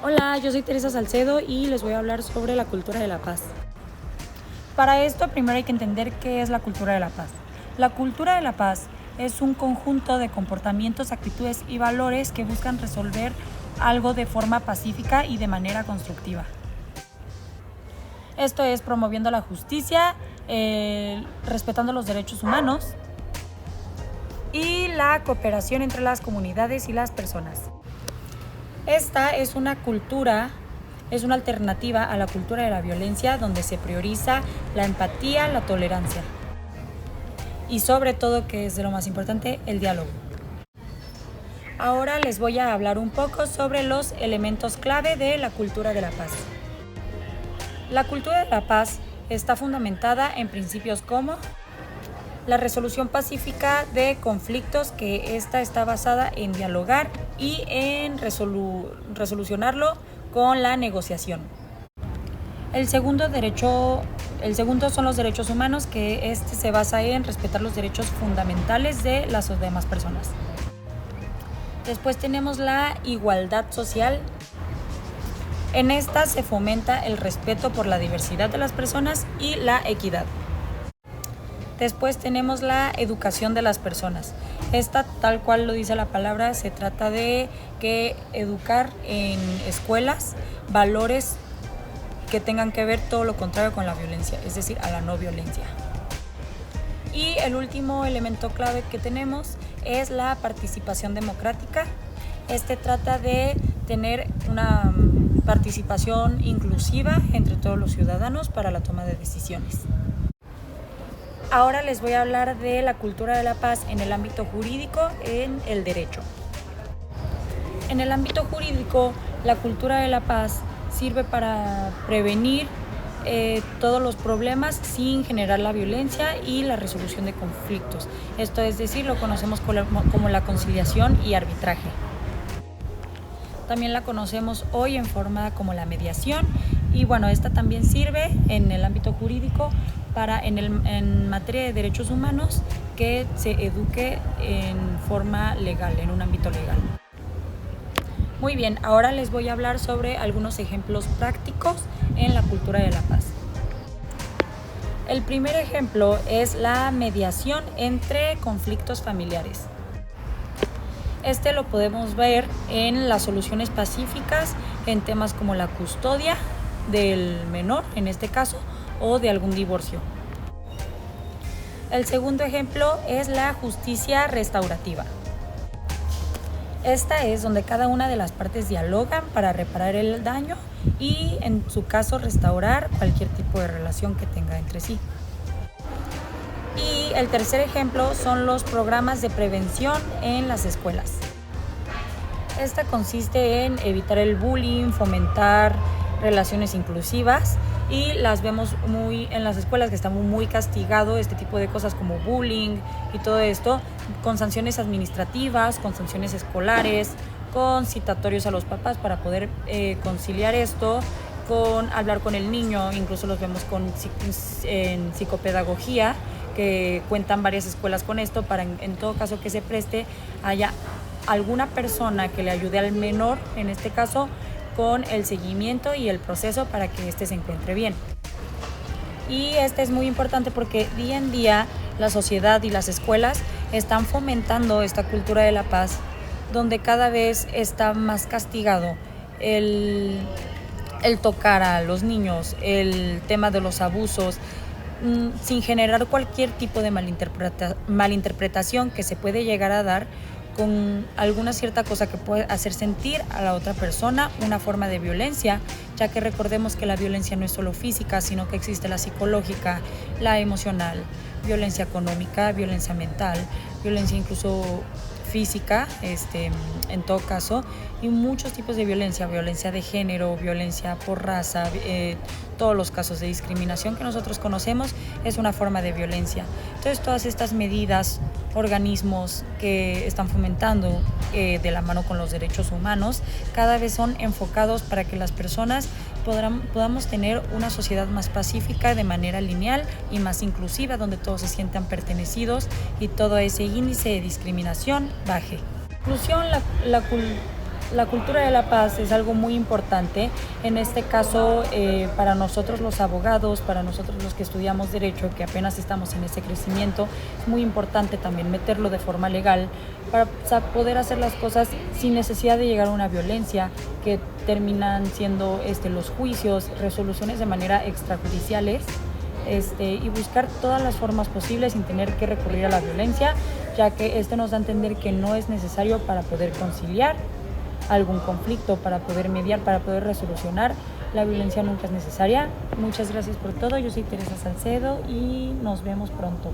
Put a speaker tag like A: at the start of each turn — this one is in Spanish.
A: Hola, yo soy Teresa Salcedo y les voy a hablar sobre la cultura de la paz. Para esto, primero hay que entender qué es la cultura de la paz. La cultura de la paz es un conjunto de comportamientos, actitudes y valores que buscan resolver algo de forma pacífica y de manera constructiva. Esto es promoviendo la justicia, respetando los derechos humanos y la cooperación entre las comunidades y las personas. Esta es una alternativa a la cultura de la violencia donde se prioriza la empatía, la tolerancia y sobre todo, que es de lo más importante, el diálogo. Ahora les voy a hablar un poco sobre los elementos clave de la cultura de la paz. La cultura de la paz está fundamentada en principios como la resolución pacífica de conflictos, que esta está basada en dialogar y en resolucionarlo con la negociación. El segundo son los derechos humanos, que se basa en respetar los derechos fundamentales de las demás personas. Después tenemos la igualdad social. En esta se fomenta el respeto por la diversidad de las personas y la equidad. Después tenemos la educación de las personas. Esta, tal cual lo dice la palabra, se trata de educar en escuelas valores que tengan que ver todo lo contrario con la violencia, es decir, a la no violencia. Y el último elemento clave que tenemos es la participación democrática. Este trata de tener una participación inclusiva entre todos los ciudadanos para la toma de decisiones. Ahora les voy a hablar de la cultura de la paz en el ámbito jurídico, en el derecho. En el ámbito jurídico, la cultura de la paz sirve para prevenir todos los problemas sin generar la violencia y la resolución de conflictos. Esto es decir, lo conocemos como la conciliación y arbitraje. También la conocemos hoy en forma como la mediación, y bueno, esta también sirve en el ámbito jurídico en materia de derechos humanos, que se eduque en forma legal, en un ámbito legal. Muy bien, ahora les voy a hablar sobre algunos ejemplos prácticos en la cultura de la paz. El primer ejemplo es la mediación entre conflictos familiares. Este lo podemos ver en las soluciones pacíficas en temas como la custodia del menor, en este caso, o de algún divorcio. El segundo ejemplo es la justicia restaurativa. Esta es donde cada una de las partes dialogan para reparar el daño y, en su caso, restaurar cualquier tipo de relación que tenga entre sí. Y el tercer ejemplo son los programas de prevención en las escuelas. Esta consiste en evitar el bullying, fomentar relaciones inclusivas, y las vemos muy en las escuelas, que está muy castigado este tipo de cosas como bullying y todo esto, con sanciones administrativas, con sanciones escolares, con citatorios a los papás para poder conciliar esto, con hablar con el niño. Incluso los vemos en psicopedagogía, que cuentan varias escuelas con esto, para en todo caso que se preste haya alguna persona que le ayude al menor, en este caso, con el seguimiento y el proceso para que éste se encuentre bien. Y este es muy importante porque día en día la sociedad y las escuelas están fomentando esta cultura de la paz, donde cada vez está más castigado el tocar a los niños, el tema de los abusos, sin generar cualquier tipo de malinterpretación que se puede llegar a dar con alguna cierta cosa que puede hacer sentir a la otra persona una forma de violencia, ya que recordemos que la violencia no es solo física, sino que existe la psicológica, la emocional, violencia económica, violencia mental, violencia incluso física, en todo caso, y muchos tipos de violencia de género, violencia por raza, todos los casos de discriminación que nosotros conocemos es una forma de violencia. Entonces, todas estas medidas, organismos que están fomentando de la mano con los derechos humanos, cada vez son enfocados para que las personas podamos tener una sociedad más pacífica de manera lineal y más inclusiva, donde todos se sientan pertenecidos y todo ese índice de discriminación baje. En conclusión, La cultura de la paz es algo muy importante, en este caso para nosotros los abogados, para nosotros los que estudiamos Derecho, que apenas estamos en ese crecimiento, es muy importante también meterlo de forma legal para poder hacer las cosas sin necesidad de llegar a una violencia, que terminan siendo los juicios, resoluciones de manera extrajudiciales, y buscar todas las formas posibles sin tener que recurrir a la violencia, ya que nos da a entender que no es necesario para poder conciliar algún conflicto, para poder mediar, para poder resolucionar. La violencia nunca es necesaria. Muchas gracias por todo. Yo soy Teresa Salcedo y nos vemos pronto.